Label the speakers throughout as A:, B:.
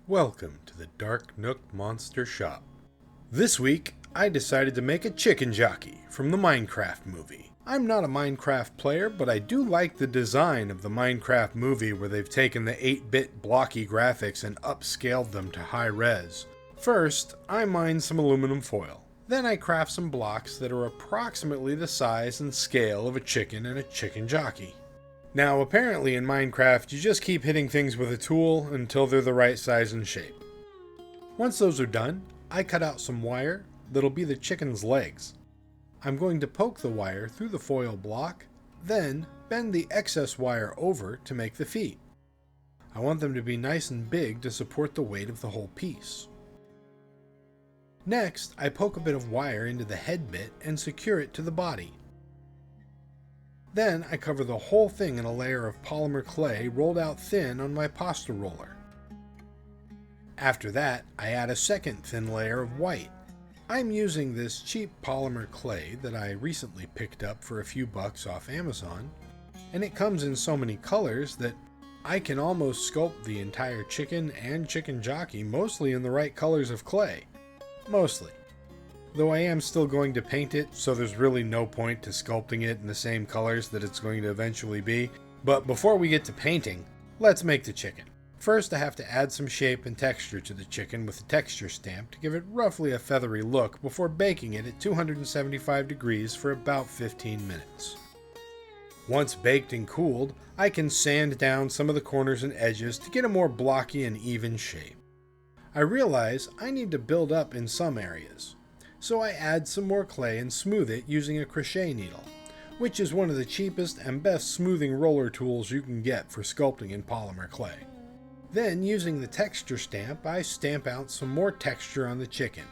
A: Welcome to the Dark Nook Monster Shop. This week, I decided to make a Chicken Jockey from the Minecraft movie. I'm not a Minecraft player, but I do like the design of the Minecraft movie where they've taken the 8-bit blocky graphics and upscaled them to high res. First, I mine some aluminum foil. Then I craft some blocks that are approximately the size and scale of a chicken and a chicken jockey. Now, apparently in Minecraft, you just keep hitting things with a tool until they're the right size and shape. Once those are done, I cut out some wire that'll be the chicken's legs. I'm going to poke the wire through the foil block, then bend the excess wire over to make the feet. I want them to be nice and big to support the weight of the whole piece. Next, I poke a bit of wire into the head bit and secure it to the body. Then I cover the whole thing in a layer of polymer clay rolled out thin on my pasta roller. After that, I add a second thin layer of white. I'm using this cheap polymer clay that I recently picked up for a few bucks off Amazon, and it comes in so many colors that I can almost sculpt the entire chicken and chicken jockey mostly in the right colors of clay. Mostly. Though I am still going to paint it, so there's really no point to sculpting it in the same colors that it's going to eventually be. But before we get to painting, let's make the chicken. First, I have to add some shape and texture to the chicken with a texture stamp to give it roughly a feathery look before baking it at 275 degrees for about 15 minutes. Once baked and cooled, I can sand down some of the corners and edges to get a more blocky and even shape. I realize I need to build up in some areas, so I add some more clay and smooth it using a crochet needle, which is one of the cheapest and best smoothing roller tools you can get for sculpting in polymer clay. Then, using the texture stamp, I stamp out some more texture on the chicken,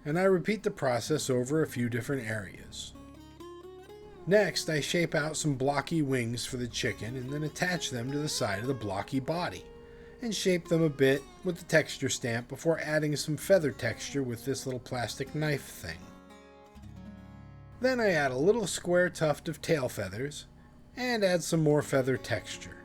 A: and I repeat the process over a few different areas. Next, I shape out some blocky wings for the chicken and then attach them to the side of the blocky body, and shape them a bit with the texture stamp before adding some feather texture with this little plastic knife thing. Then I add a little square tuft of tail feathers and add some more feather texture.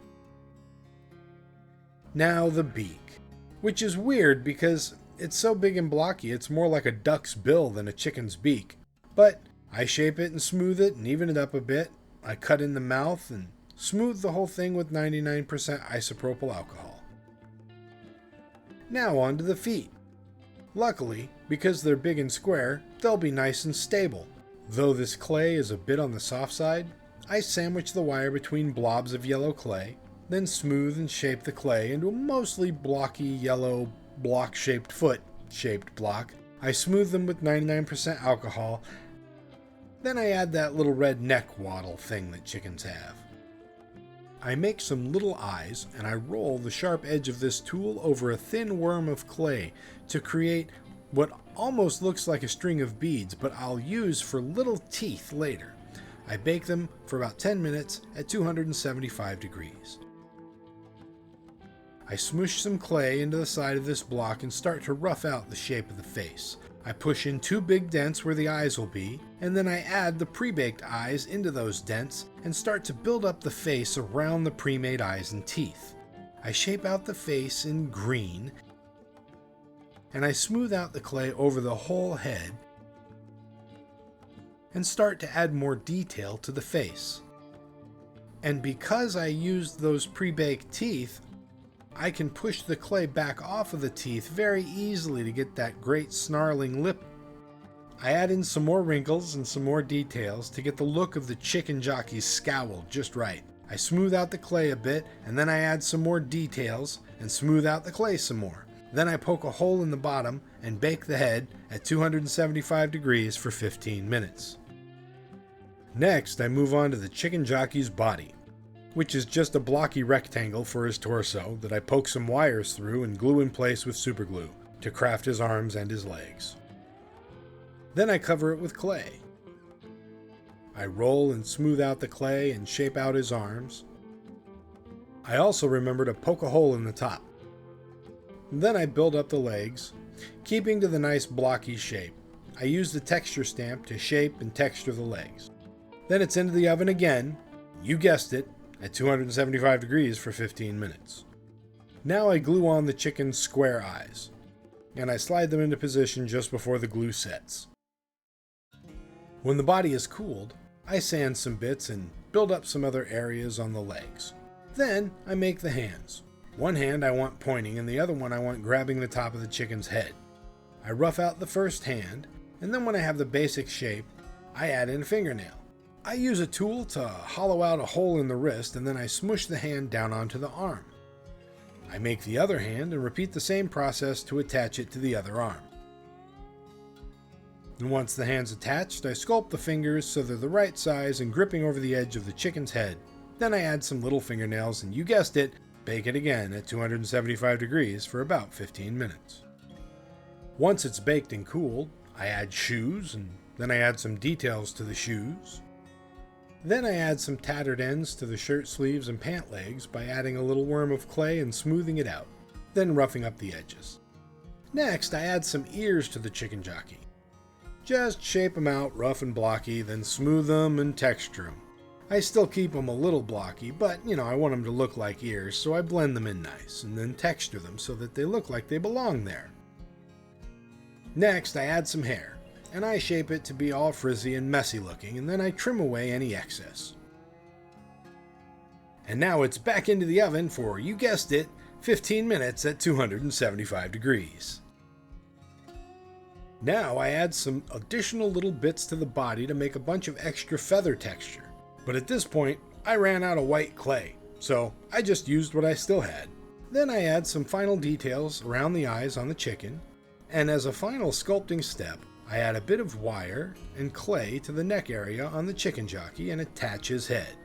A: Now the beak, which is weird because it's so big and blocky it's more like a duck's bill than a chicken's beak, but I shape it and smooth it and even it up a bit. I cut in the mouth and smooth the whole thing with 99% isopropyl alcohol. Now on to the feet. Luckily, because they're big and square, they'll be nice and stable. Though this clay is a bit on the soft side, I sandwich the wire between blobs of yellow clay, then smooth and shape the clay into a mostly blocky yellow block-shaped foot-shaped block. I smooth them with 99% alcohol, then I add that little red neck waddle thing that chickens have. I make some little eyes and I roll the sharp edge of this tool over a thin worm of clay to create what almost looks like a string of beads, but I'll use for little teeth later. I bake them for about 10 minutes at 275 degrees. I smoosh some clay into the side of this block and start to rough out the shape of the face. I push in 2 big dents where the eyes will be, and then I add the pre-baked eyes into those dents and start to build up the face around the pre-made eyes and teeth. I shape out the face in green, and I smooth out the clay over the whole head and start to add more detail to the face. And because I used those pre-baked teeth, I can push the clay back off of the teeth very easily to get that great snarling lip. I add in some more wrinkles and some more details to get the look of the chicken jockey's scowl just right. I smooth out the clay a bit, and then I add some more details and smooth out the clay some more. Then I poke a hole in the bottom and bake the head at 275 degrees for 15 minutes. Next, I move on to the chicken jockey's body, which is just a blocky rectangle for his torso that I poke some wires through and glue in place with superglue to craft his arms and his legs. Then I cover it with clay. I roll and smooth out the clay and shape out his arms. I also remember to poke a hole in the top. Then I build up the legs, keeping to the nice blocky shape. I use the texture stamp to shape and texture the legs. Then it's into the oven again, you guessed it, at 275 degrees for 15 minutes. Now I glue on the chicken's square eyes, and I slide them into position just before the glue sets. When the body is cooled, I sand some bits and build up some other areas on the legs. Then I make the hands. One hand I want pointing and the other one I want grabbing the top of the chicken's head. I rough out the first hand, and then when I have the basic shape, I add in a fingernail. I use a tool to hollow out a hole in the wrist, and then I smush the hand down onto the arm. I make the other hand and repeat the same process to attach it to the other arm. And once the hand's attached, I sculpt the fingers so they're the right size and gripping over the edge of the chicken's head. Then I add some little fingernails and, you guessed it, bake it again at 275 degrees for about 15 minutes. Once it's baked and cooled, I add shoes, and then I add some details to the shoes. Then I add some tattered ends to the shirt sleeves and pant legs by adding a little worm of clay and smoothing it out, then roughing up the edges. Next, I add some ears to the Chicken Jockey. Just shape them out rough and blocky, then smooth them and texture them. I still keep them a little blocky, but I want them to look like ears, so I blend them in nice, and then texture them so that they look like they belong there. Next, I add some hair, and I shape it to be all frizzy and messy looking, and then I trim away any excess. And now it's back into the oven for, you guessed it, 15 minutes at 275 degrees. Now I add some additional little bits to the body to make a bunch of extra feather texture. But at this point, I ran out of white clay, so I just used what I still had. Then I add some final details around the eyes on the chicken, and as a final sculpting step, I add a bit of wire and clay to the neck area on the Chicken Jockey and attach his head.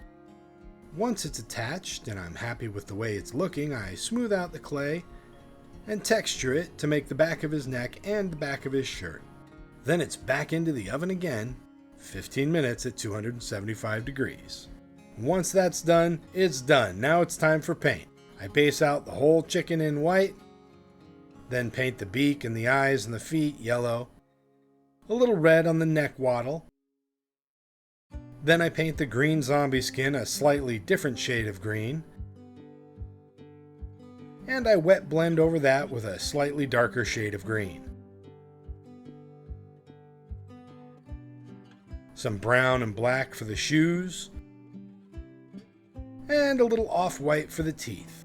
A: Once it's attached and I'm happy with the way it's looking, I smooth out the clay and texture it to make the back of his neck and the back of his shirt. Then it's back into the oven again, 15 minutes at 275 degrees. Once that's done, it's done. Now it's time for paint. I base out the whole chicken in white, then paint the beak and the eyes and the feet yellow, a little red on the neck wattle. Then I paint the green zombie skin a slightly different shade of green, and I wet blend over that with a slightly darker shade of green. Some brown and black for the shoes, and a little off-white for the teeth.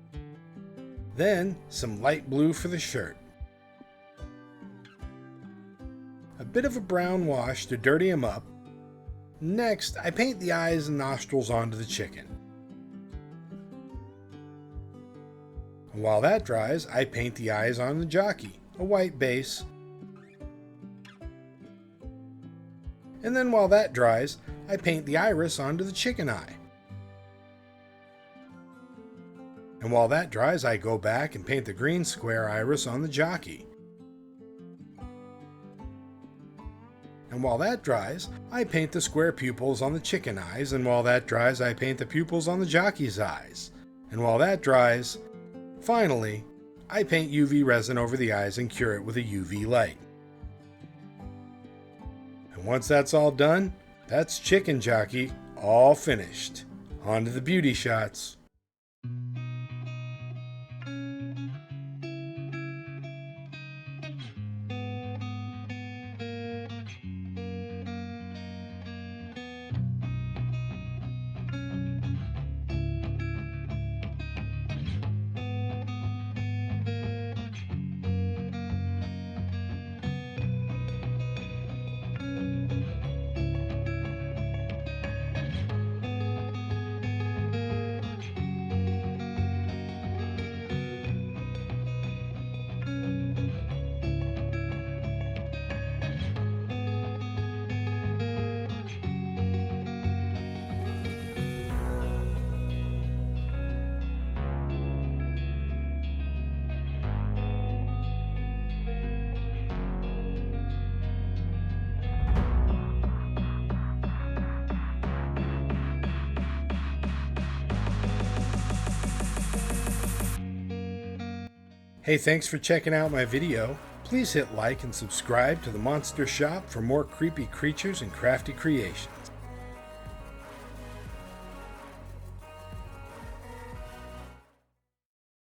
A: Then some light blue for the shirt. A bit of a brown wash to dirty him up. Next, I paint the eyes and nostrils onto the chicken. And while that dries, I paint the eyes on the jockey, a white base. And then while that dries, I paint the iris onto the chicken eye. And while that dries, I go back and paint the green square iris on the jockey. And while that dries, I paint the square pupils on the chicken eyes, and while that dries, I paint the pupils on the jockey's eyes. And while that dries, finally, I paint UV resin over the eyes and cure it with a UV light. And once that's all done, that's Chicken Jockey all finished. On to the beauty shots. Hey, thanks for checking out my video. Please hit like and subscribe to the Monster Shop for more creepy creatures and crafty creations.